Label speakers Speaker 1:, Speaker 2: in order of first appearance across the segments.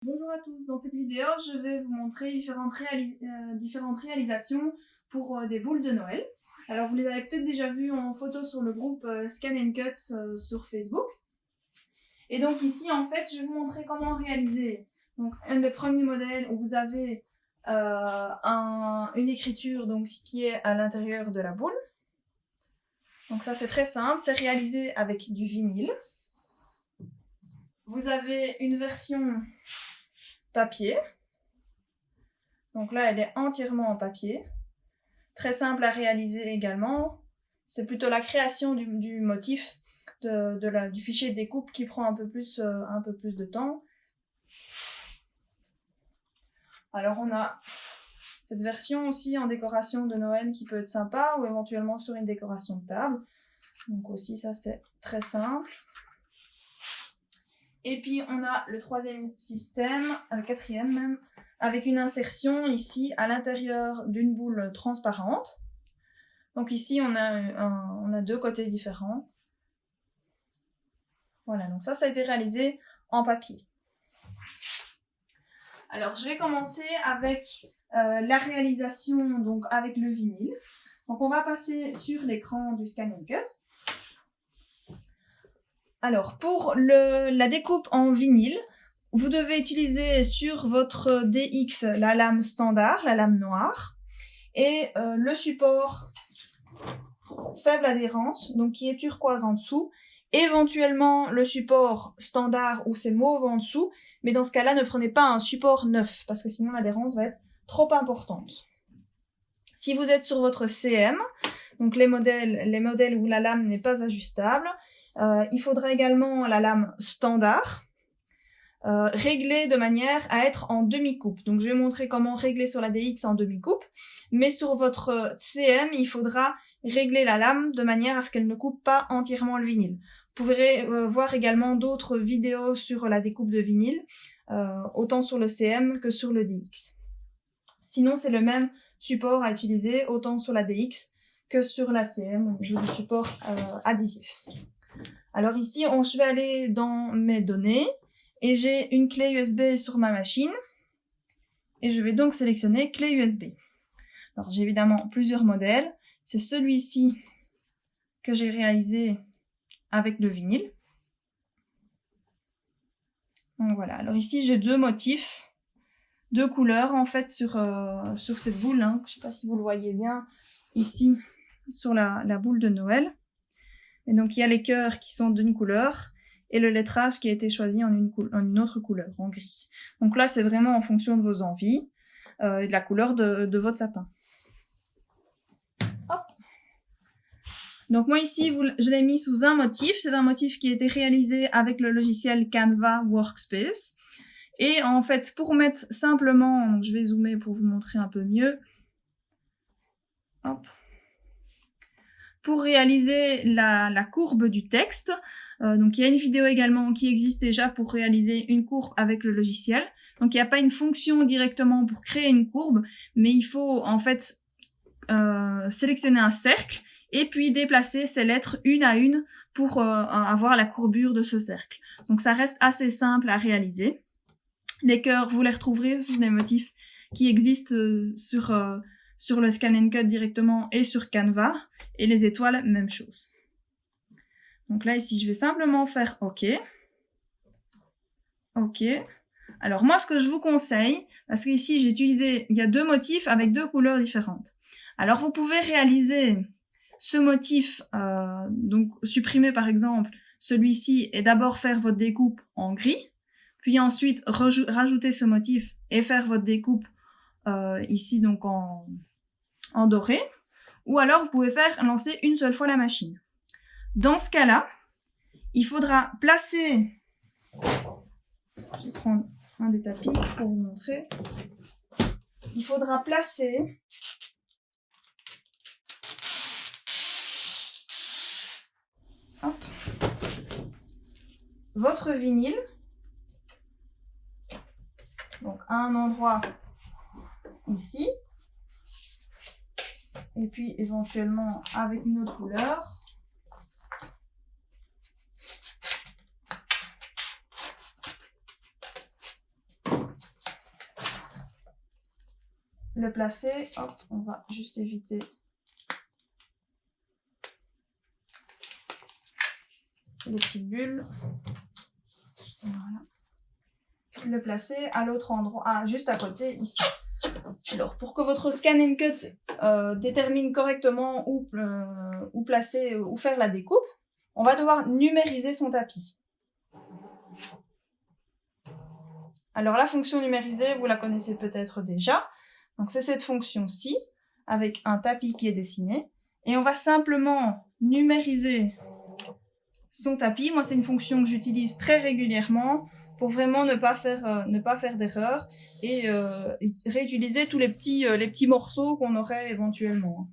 Speaker 1: Bonjour à tous, dans cette vidéo je vais vous montrer différentes réalisations pour des boules de Noël. Alors vous les avez peut-être déjà vues en photo sur le groupe Scan & Cut sur Facebook. Et donc ici en fait je vais vous montrer comment réaliser donc, un des premiers modèles où vous avez une écriture donc, qui est à l'intérieur de la boule. Donc ça c'est très simple, c'est réalisé avec du vinyle. Vous avez une version papier. Donc là, elle est entièrement en papier. Très simple à réaliser également. C'est plutôt la création du motif, du fichier de découpe qui prend un peu plus de temps. Alors on a cette version aussi en décoration de Noël qui peut être sympa ou éventuellement sur une décoration de table. Donc aussi ça c'est très simple. Et puis on a le troisième système, le quatrième même, avec une insertion ici à l'intérieur d'une boule transparente. Donc ici on a deux côtés différents. Voilà, donc ça a été réalisé en papier. Alors je vais commencer avec la réalisation donc avec le vinyle. Donc on va passer sur l'écran du Scan & Cut. Alors, pour la découpe en vinyle, vous devez utiliser sur votre DX la lame standard, la lame noire, et le support faible adhérence, donc qui est turquoise en dessous, éventuellement le support standard où c'est mauve en dessous, mais dans ce cas-là, ne prenez pas un support neuf, parce que sinon l'adhérence va être trop importante. Si vous êtes sur votre CM, donc les modèles où la lame n'est pas ajustable, il faudra également la lame standard, réglée de manière à être en demi-coupe. Donc je vais montrer comment régler sur la DX en demi-coupe, mais sur votre CM, il faudra régler la lame de manière à ce qu'elle ne coupe pas entièrement le vinyle. Vous pourrez voir également d'autres vidéos sur la découpe de vinyle, autant sur le CM que sur le DX. Sinon, c'est le même support à utiliser, autant sur la DX que sur la CM, au niveau du support adhésif. Alors ici, je vais aller dans mes données et j'ai une clé USB sur ma machine et je vais donc sélectionner clé USB. Alors j'ai évidemment plusieurs modèles. C'est celui-ci que j'ai réalisé avec le vinyle. Donc voilà, alors ici j'ai deux motifs, deux couleurs en fait sur cette boule. Hein. Je ne sais pas si vous le voyez bien ici sur la boule de Noël. Et donc il y a les cœurs qui sont d'une couleur et le lettrage qui a été choisi en une autre couleur, en gris. Donc là c'est vraiment en fonction de vos envies et de la couleur de votre sapin. Hop. Donc moi ici je l'ai mis sous un motif, c'est un motif qui a été réalisé avec le logiciel Canva Workspace. Et en fait pour mettre simplement, donc je vais zoomer pour vous montrer un peu mieux. Hop. Pour réaliser la courbe du texte. Donc il y a une vidéo également qui existe déjà pour réaliser une courbe avec le logiciel. Donc il n'y a pas une fonction directement pour créer une courbe, mais il faut en fait sélectionner un cercle et puis déplacer ces lettres une à une pour avoir la courbure de ce cercle. Donc ça reste assez simple à réaliser. Les cœurs, vous les retrouverez, ce sont des motifs qui existent sur le Scan & Cut directement et sur Canva. Et les étoiles, même chose. Donc là, ici, je vais simplement faire OK. OK. Alors moi, ce que je vous conseille, parce qu'ici, il y a deux motifs avec deux couleurs différentes. Alors, vous pouvez réaliser ce motif, donc supprimer par exemple celui-ci et d'abord faire votre découpe en gris, puis ensuite rajouter ce motif et faire votre découpe ici donc en doré. Ou alors, vous pouvez lancer une seule fois la machine. Dans ce cas-là, il faudra placer... Je vais prendre un des tapis pour vous montrer. Il faudra placer... Hop, votre vinyle. Donc, à un endroit ici. Et puis éventuellement avec une autre couleur. le placer. Hop, on va juste éviter les petites bulles. Voilà. Le placer à l'autre endroit, juste à côté, ici. Alors, pour que votre scan and cut détermine correctement où placer, où faire la découpe, on va devoir numériser son tapis. Alors, la fonction numérisée, vous la connaissez peut-être déjà. Donc, c'est cette fonction-ci, avec un tapis qui est dessiné. Et on va simplement numériser son tapis. Moi, c'est une fonction que j'utilise très régulièrement pour vraiment ne pas faire d'erreur et réutiliser tous les petits morceaux qu'on aurait éventuellement.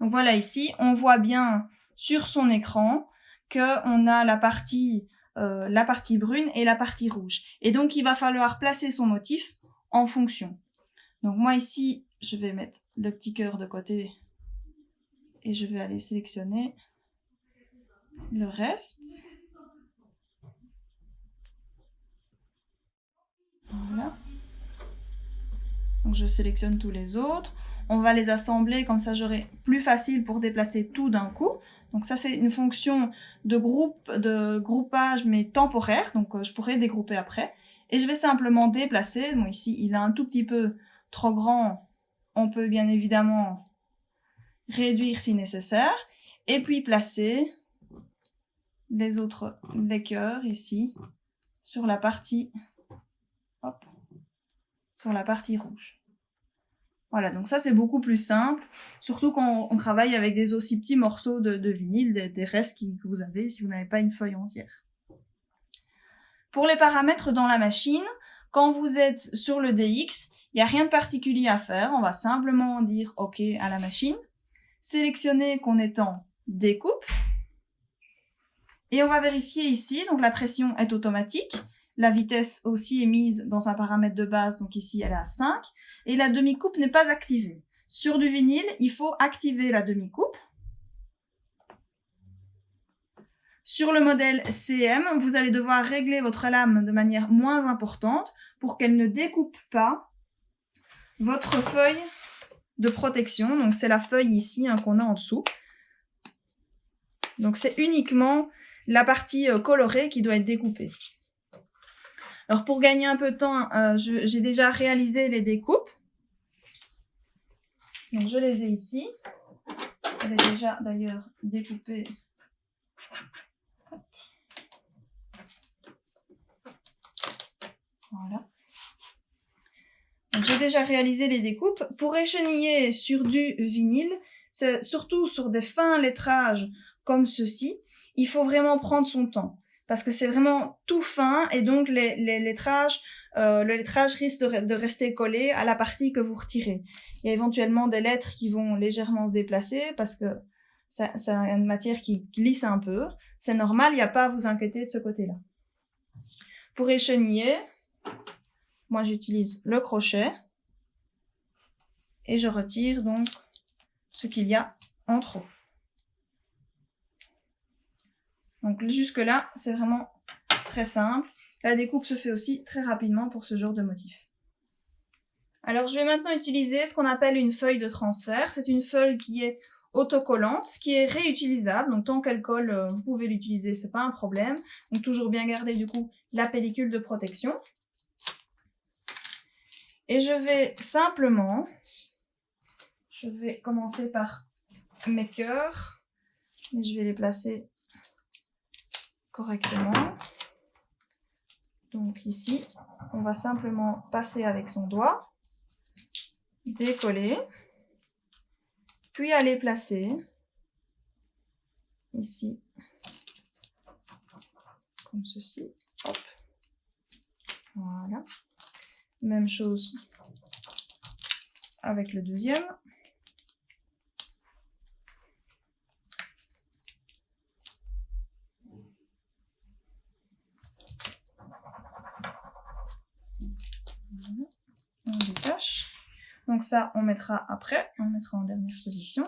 Speaker 1: Donc voilà, ici, on voit bien sur son écran qu'on a la partie brune et la partie rouge. Et donc, il va falloir placer son motif en fonction. Donc moi ici, je vais mettre le petit cœur de côté et je vais aller sélectionner le reste. Voilà. Donc je sélectionne tous les autres. On va les assembler, comme ça j'aurai plus facile pour déplacer tout d'un coup. Donc ça c'est une fonction de groupage mais temporaire, donc je pourrais dégrouper après. Et je vais simplement déplacer. Bon ici il est un tout petit peu trop grand, on peut bien évidemment réduire si nécessaire. Et puis placer les cœurs ici sur la partie, hop, sur la partie rouge. Voilà, donc ça c'est beaucoup plus simple, surtout quand on travaille avec des aussi petits morceaux de vinyle, des restes que vous avez si vous n'avez pas une feuille entière. Pour les paramètres dans la machine, quand vous êtes sur le DX, il n'y a rien de particulier à faire, on va simplement dire OK à la machine, sélectionner qu'on est en découpe, et on va vérifier ici, donc la pression est automatique, la vitesse aussi est mise dans un paramètre de base, donc ici elle est à 5, et la demi-coupe n'est pas activée. Sur du vinyle, il faut activer la demi-coupe. Sur le modèle CM, vous allez devoir régler votre lame de manière moins importante pour qu'elle ne découpe pas votre feuille de protection. Donc c'est la feuille ici qu'on a en dessous. Donc c'est uniquement la partie colorée qui doit être découpée. Alors pour gagner un peu de temps, j'ai déjà réalisé les découpes. Donc je les ai ici. Elle est déjà d'ailleurs découpée. Voilà. Donc j'ai déjà réalisé les découpes. Pour écheniller sur du vinyle, surtout sur des fins lettrages comme ceci, il faut vraiment prendre son temps. Parce que c'est vraiment tout fin et donc le lettrage risque de rester collé à la partie que vous retirez. Il y a éventuellement des lettres qui vont légèrement se déplacer parce que c'est une matière qui glisse un peu. C'est normal, il n'y a pas à vous inquiéter de ce côté-là. Pour écheniller, moi j'utilise le crochet et je retire donc ce qu'il y a en trop. Donc jusque là, c'est vraiment très simple. La découpe se fait aussi très rapidement pour ce genre de motif. Alors je vais maintenant utiliser ce qu'on appelle une feuille de transfert. C'est une feuille qui est autocollante, qui est réutilisable. Donc tant qu'elle colle, vous pouvez l'utiliser, c'est pas un problème. Donc toujours bien garder du coup la pellicule de protection. Et je vais simplement, je vais commencer par mes cœurs, et je vais les placer correctement. Donc ici, on va simplement passer avec son doigt, décoller, puis aller placer ici, comme ceci. Hop. Voilà. Même chose avec le deuxième. On détache. Donc ça, on mettra après, on mettra en dernière position.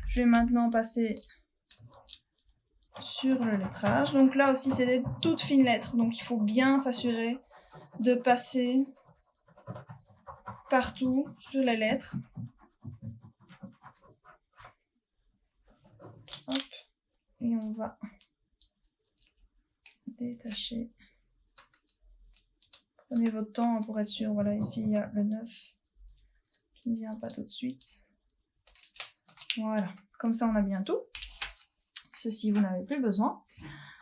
Speaker 1: Je vais maintenant passer sur le lettrage. Donc là aussi, c'est des toutes fines lettres, donc il faut bien s'assurer de passer partout sur les lettres. Hop. Et on va détacher. Prenez votre temps pour être sûr. Voilà, ici il y a le 9 qui ne vient pas tout de suite. Voilà, comme ça on a bien tout. Ceci, vous n'avez plus besoin.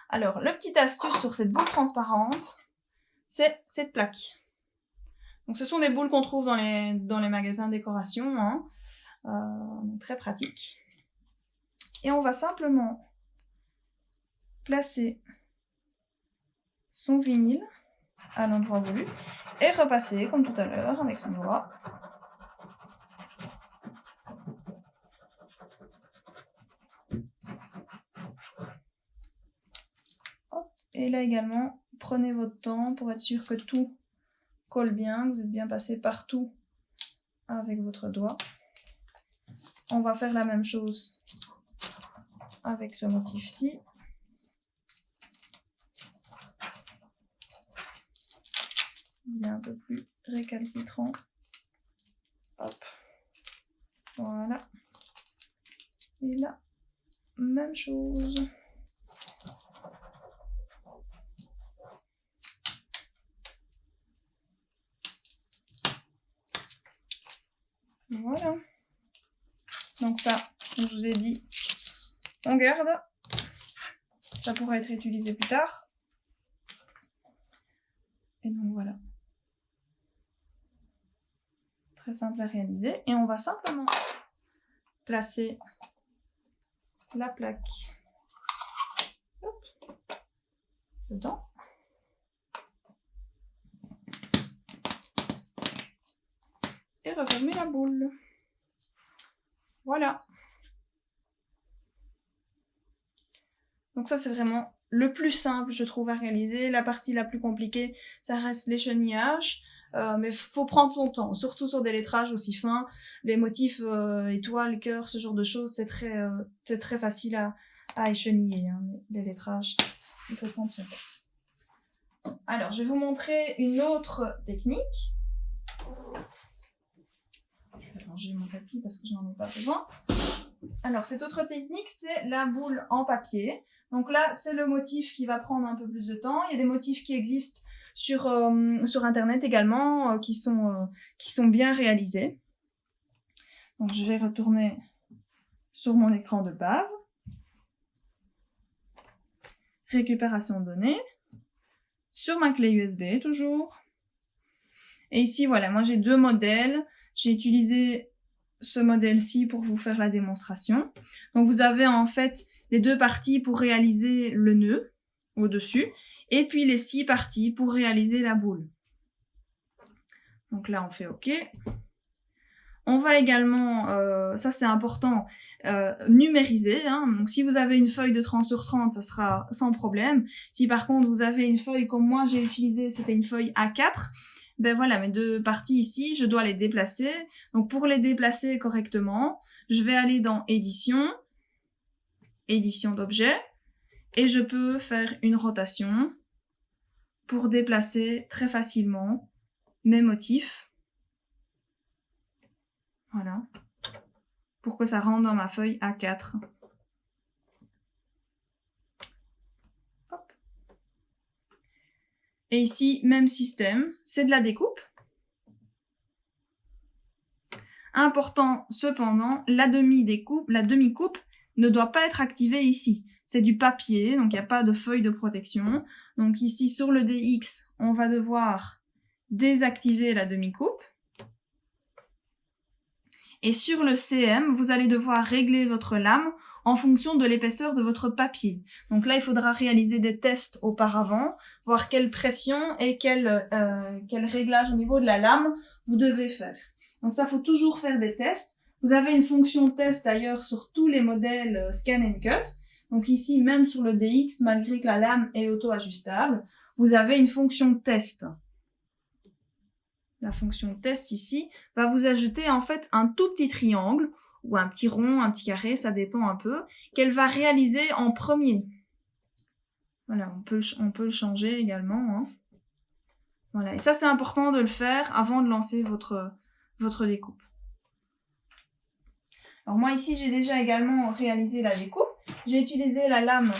Speaker 1: Alors, la petite astuce sur cette boule transparente, c'est cette plaque. Donc, ce sont des boules qu'on trouve dans les magasins de décoration, hein. Très pratique. Et on va simplement placer son vinyle à l'endroit voulu et repasser, comme tout à l'heure, avec son doigt. Et là également, prenez votre temps pour être sûr que tout colle bien, que vous êtes bien passé partout avec votre doigt. On va faire la même chose avec ce motif-ci. Il est un peu plus récalcitrant. Hop. Voilà. Et là, même chose. Voilà. Donc ça, comme je vous ai dit, on garde. Ça pourra être utilisé plus tard. Et donc voilà. Très simple à réaliser. Et on va simplement placer la plaque dedans. Et refermer la boule. Voilà. Donc ça, c'est vraiment le plus simple, je trouve, à réaliser. La partie la plus compliquée, ça reste l'écheniage. Mais il faut prendre son temps, surtout sur des lettrages aussi fins. Les motifs étoiles, cœurs, ce genre de choses, c'est très facile à écheniller, hein, les lettrages. Il faut prendre son temps. Alors, je vais vous montrer une autre technique. Je vais ranger mon tapis parce que je n'en ai pas besoin. Alors, cette autre technique, c'est la boule en papier. Donc là, c'est le motif qui va prendre un peu plus de temps. Il y a des motifs qui existent sur Internet également, qui sont bien réalisés. Donc, je vais retourner sur mon écran de base. Récupération de données. Sur ma clé USB, toujours. Et ici, voilà, moi j'ai deux modèles. J'ai utilisé ce modèle-ci pour vous faire la démonstration. Donc vous avez en fait les deux parties pour réaliser le nœud au-dessus, et puis les 6 parties pour réaliser la boule. Donc là on fait OK. On va également, ça c'est important, numériser, hein. Donc si vous avez une feuille de 30 sur 30, ça sera sans problème. Si par contre vous avez une feuille comme moi j'ai utilisé, c'était une feuille A4, ben voilà, mes deux parties ici, je dois les déplacer. Donc pour les déplacer correctement, je vais aller dans Édition, Édition d'objet, et je peux faire une rotation pour déplacer très facilement mes motifs. Voilà. Pour que ça rentre dans ma feuille A4. Hop. Et ici, même système, c'est de la découpe. Important cependant, la demi-coupe ne doit pas être activée ici. C'est du papier, donc il n'y a pas de feuille de protection. Donc ici, sur le DX, on va devoir désactiver la demi-coupe. Et sur le CM, vous allez devoir régler votre lame en fonction de l'épaisseur de votre papier. Donc là, il faudra réaliser des tests auparavant, voir quelle pression et quel réglage au niveau de la lame vous devez faire. Donc ça, faut toujours faire des tests. Vous avez une fonction test d'ailleurs sur tous les modèles Scan and Cut. Donc ici, même sur le DX, malgré que la lame est auto-ajustable, vous avez une fonction test. La fonction test ici va vous ajouter en fait un tout petit triangle ou un petit rond, un petit carré, ça dépend un peu, qu'elle va réaliser en premier. Voilà, on peut le changer également. Hein. Voilà, et ça c'est important de le faire avant de lancer votre découpe. Alors moi ici j'ai déjà également réalisé la découpe. J'ai utilisé la lame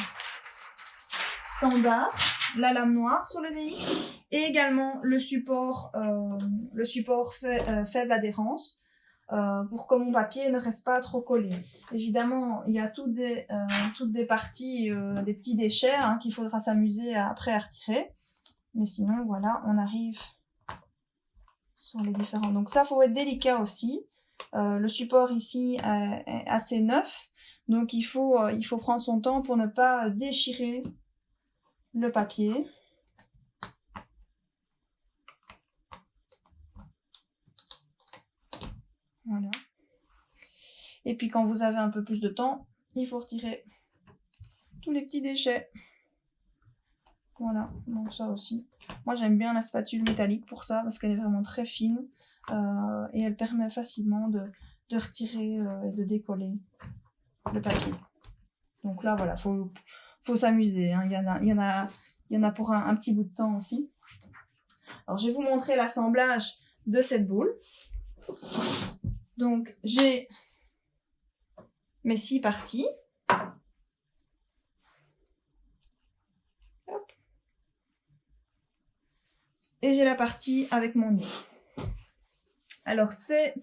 Speaker 1: standard, la lame noire sur le DX et également le support faible adhérence pour que mon papier ne reste pas trop collé. Évidemment, il y a toutes des parties, des petits déchets hein, qu'il faudra s'amuser après à retirer. Mais sinon, voilà, on arrive sur les différents. Donc ça, faut être délicat aussi. Le support ici est assez neuf, donc il faut prendre son temps pour ne pas déchirer le papier. Voilà. Et puis quand vous avez un peu plus de temps, il faut retirer tous les petits déchets. Voilà, donc ça aussi. Moi j'aime bien la spatule métallique pour ça, parce qu'elle est vraiment très fine et elle permet facilement de retirer et de décoller le papier. Donc là voilà, faut s'amuser. Hein. Il y en a pour un petit bout de temps aussi. Alors je vais vous montrer l'assemblage de cette boule. Donc j'ai mes 6 parties. Hop. Et j'ai la partie avec mon nœud. Alors ces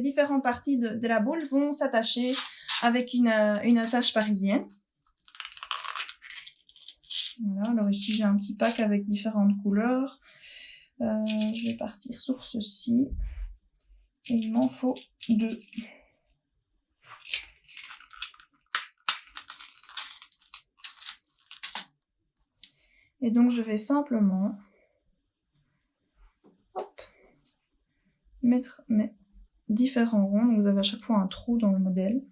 Speaker 1: différentes parties de la boule vont s'attacher avec une attache parisienne. Voilà, alors ici j'ai un petit pack avec différentes couleurs. Je vais partir sur ceci. Et il m'en faut 2. Et donc je vais simplement mettre mes différents ronds. Donc vous avez à chaque fois un trou dans le modèle.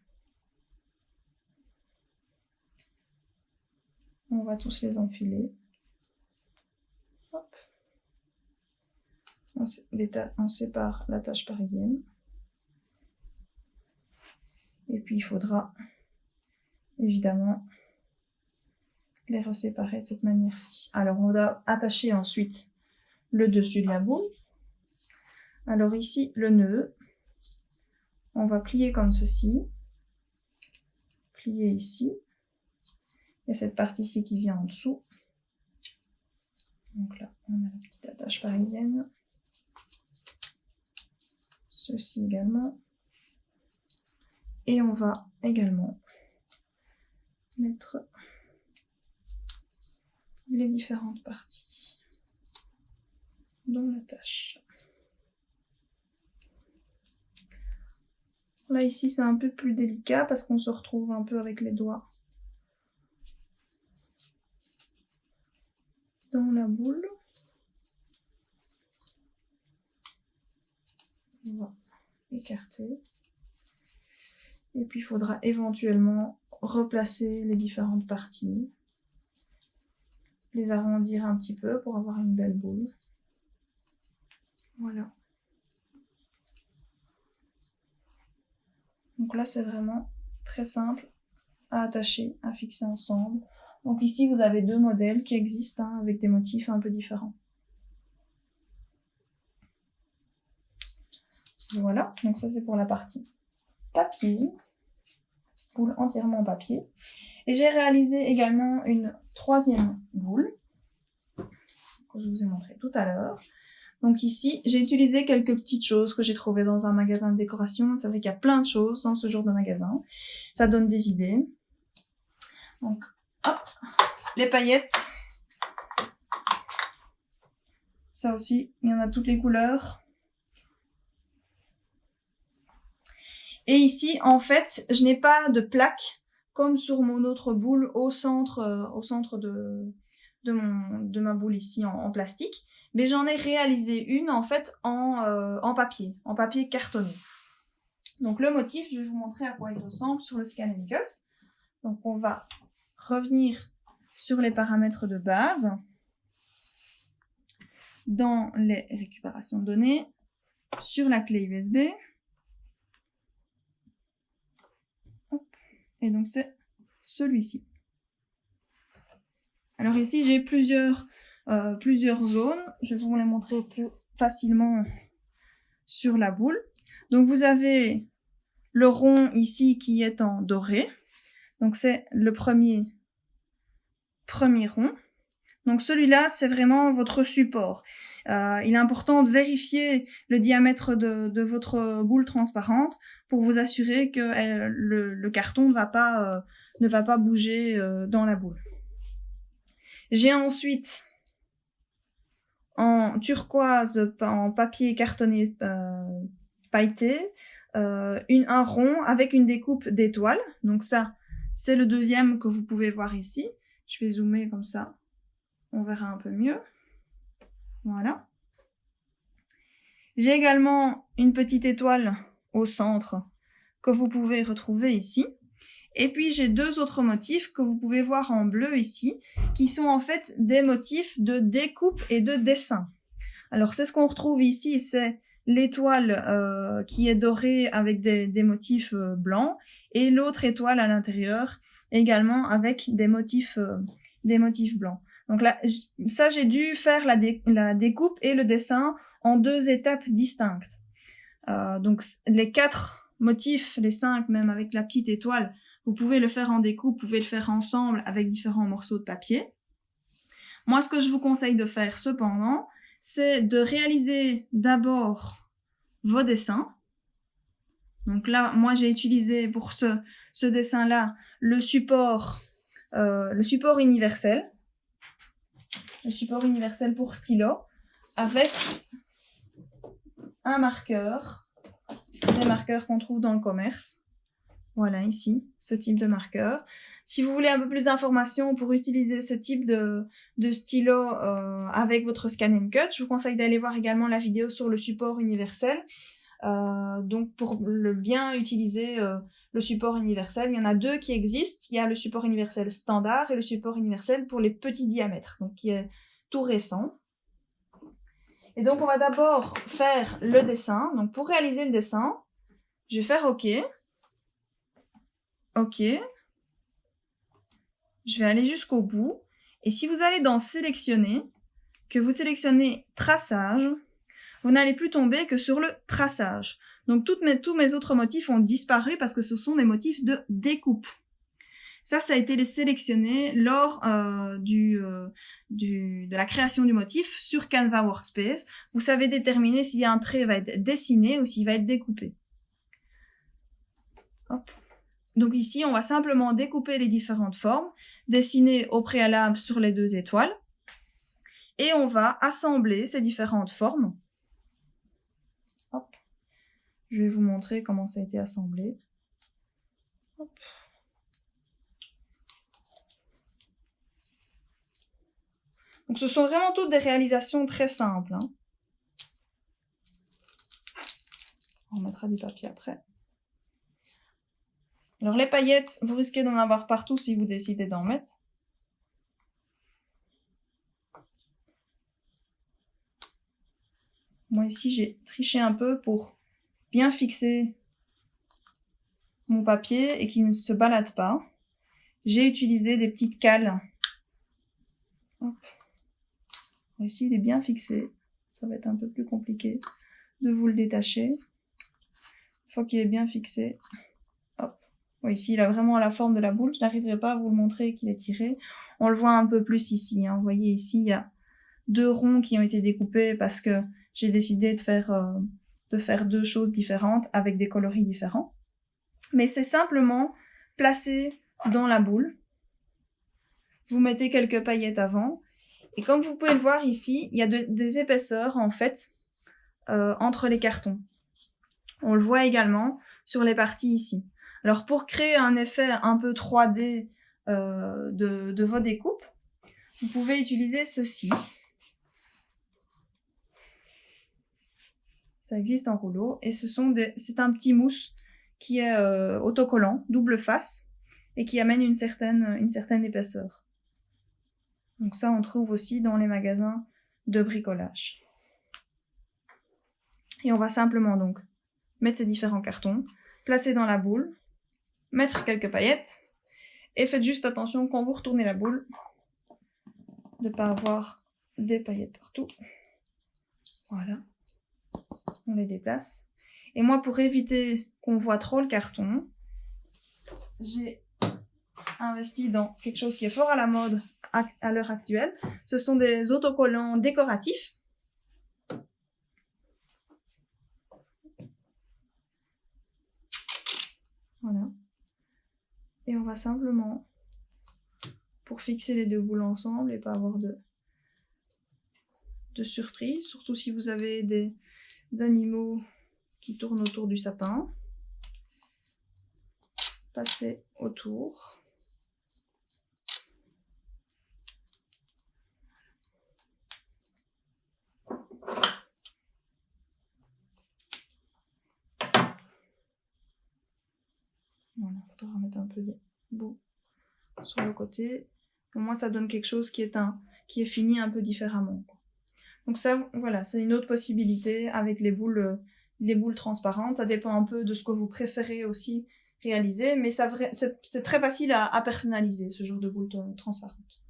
Speaker 1: On va tous les enfiler. Hop. On sépare l'attache parisienne. Et puis il faudra évidemment les reséparer de cette manière-ci. Alors on va attacher ensuite le dessus de la boule. Alors ici le nœud, on va plier comme ceci, plier ici, et cette partie-ci qui vient en dessous. Donc là on a la petite attache parisienne, ceci également, et on va également mettre les différentes parties dans l'attache. Là ici c'est un peu plus délicat parce qu'on se retrouve un peu avec les doigts dans la boule. On va écarter. Et puis il faudra éventuellement replacer les différentes parties. Les arrondir un petit peu pour avoir une belle boule. Voilà. Donc là c'est vraiment très simple à attacher, à fixer ensemble. Donc ici vous avez 2 modèles qui existent hein, avec des motifs un peu différents. Voilà, donc ça c'est pour la partie papier, boule entièrement en papier. Et j'ai réalisé également une 3e boule que je vous ai montré tout à l'heure. Donc ici, j'ai utilisé quelques petites choses que j'ai trouvées dans un magasin de décoration. C'est vrai qu'il y a plein de choses dans ce genre de magasin. Ça donne des idées. Donc, hop, les paillettes. Ça aussi, il y en a toutes les couleurs. Et ici, en fait, je n'ai pas de plaque comme sur mon autre boule au centre de ma boule ici en plastique, mais j'en ai réalisé une en fait en papier cartonné. Donc le motif, je vais vous montrer à quoi il ressemble sur le Scan & Cut. Donc on va revenir sur les paramètres de base, dans les récupérations de données, sur la clé USB. Et donc c'est celui-ci. Alors ici, j'ai plusieurs zones. Je vais vous les montrer plus facilement sur la boule. Donc vous avez le rond ici qui est en doré. Donc c'est le premier rond. Donc celui-là, c'est vraiment votre support. Il est important de vérifier le diamètre de votre boule transparente pour vous assurer que le carton ne va pas bouger dans la boule. J'ai ensuite en turquoise, en papier cartonné pailleté, un rond avec une découpe d'étoiles. Donc ça, c'est le deuxième que vous pouvez voir ici. Je vais zoomer comme ça, on verra un peu mieux. Voilà. J'ai également une petite étoile au centre que vous pouvez retrouver ici. Et puis j'ai deux autres motifs que vous pouvez voir en bleu ici, qui sont en fait des motifs de découpe et de dessin. Alors c'est ce qu'on retrouve ici, c'est l'étoile qui est dorée avec des motifs blancs, et l'autre étoile à l'intérieur également avec des motifs blancs. Donc là, ça j'ai dû faire la découpe et le dessin en deux étapes distinctes. Donc les 4 motifs, les 5 même avec la petite étoile, vous pouvez le faire en découpe, vous pouvez le faire ensemble avec différents morceaux de papier. Moi, ce que je vous conseille de faire cependant, c'est de réaliser d'abord vos dessins. Donc là, moi, j'ai utilisé pour ce dessin-là le support universel. Le support universel pour stylo, avec un marqueur, des marqueurs qu'on trouve dans le commerce. Voilà, ici, ce type de marqueur. Si vous voulez un peu plus d'informations pour utiliser ce type de stylo avec votre Scan & Cut, je vous conseille d'aller voir également la vidéo sur le support universel. Donc pour bien utiliser le support universel, il y en a 2 qui existent. Il y a le support universel standard et le support universel pour les petits diamètres, donc qui est tout récent. Et donc on va d'abord faire le dessin. Donc pour réaliser le dessin, je vais faire OK. OK. Je vais aller jusqu'au bout. Et si vous allez dans sélectionner, que vous sélectionnez traçage, vous n'allez plus tomber que sur le traçage. Donc tous mes autres motifs ont disparu parce que ce sont des motifs de découpe. Ça a été sélectionné lors de la création du motif sur Canva Workspace. Vous savez déterminer si un trait va être dessiné ou s'il va être découpé. Hop. Donc ici, on va simplement découper les différentes formes, dessiner au préalable sur les 2 étoiles, et on va assembler ces différentes formes. Hop. Je vais vous montrer comment ça a été assemblé. Hop. Donc ce sont vraiment toutes des réalisations très simples. On remettra du papier après. Alors les paillettes, vous risquez d'en avoir partout si vous décidez d'en mettre. Moi ici, j'ai triché un peu pour bien fixer mon papier et qu'il ne se balade pas. J'ai utilisé des petites cales. Hop. Ici, il est bien fixé. Ça va être un peu plus compliqué de vous le détacher. Une fois qu'il est bien fixé, hop. Oui, ici, il a vraiment la forme de la boule. Je n'arriverai pas à vous le montrer qu'il est tiré. On le voit un peu plus ici. Vous voyez ici, il y a 2 ronds qui ont été découpés parce que j'ai décidé de faire 2 choses différentes avec des coloris différents. Mais c'est simplement placé dans la boule. Vous mettez quelques paillettes avant. Et comme vous pouvez le voir ici, il y a des épaisseurs en fait entre les cartons. On le voit également sur les parties ici. Alors pour créer un effet un peu 3D de vos découpes, vous pouvez utiliser ceci. Ça existe en rouleau et c'est un petit mousse qui est autocollant, double face et qui amène une certaine épaisseur. Donc ça, on trouve aussi dans les magasins de bricolage. Et on va simplement donc mettre ces différents cartons, placer dans la boule, mettre quelques paillettes, et faites juste attention quand vous retournez la boule, de ne pas avoir des paillettes partout. Voilà. On les déplace. Et moi, pour éviter qu'on voit trop le carton, j'ai investi dans quelque chose qui est fort à la mode à l'heure actuelle. Ce sont des autocollants décoratifs. Voilà. Et on va simplement, pour fixer les deux boules ensemble et pas avoir de surprise, surtout si vous avez des animaux qui tournent autour du sapin, passer autour. Voilà, il faudra remettre un peu des bouts sur le côté. Au moins, ça donne quelque chose qui est fini un peu différemment. Donc ça, voilà, c'est une autre possibilité avec les boules transparentes. Ça dépend un peu de ce que vous préférez aussi réaliser, mais c'est très facile à personnaliser, ce genre de boules transparentes.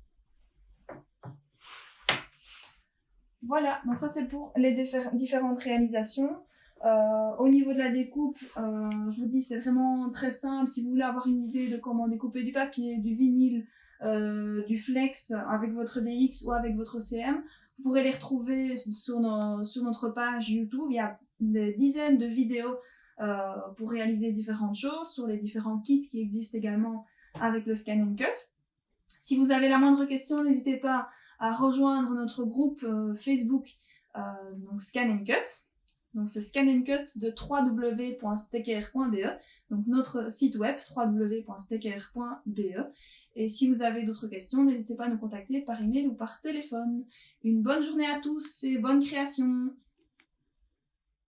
Speaker 1: Voilà, donc ça c'est pour les différentes réalisations. Au niveau de la découpe, je vous dis, c'est vraiment très simple. Si vous voulez avoir une idée de comment découper du papier, du vinyle, du flex avec votre DX ou avec votre CM, vous pourrez les retrouver sur notre page YouTube. Il y a des dizaines de vidéos pour réaliser différentes choses sur les différents kits qui existent également avec le Scan & Cut. Si vous avez la moindre question, n'hésitez pas à rejoindre notre groupe Facebook donc Scan & Cut. Donc c'est Scan & Cut de www.stecker.be, donc notre site web www.stecker.be. Et si vous avez d'autres questions, n'hésitez pas à nous contacter par email ou par téléphone. Une bonne journée à tous et bonne création!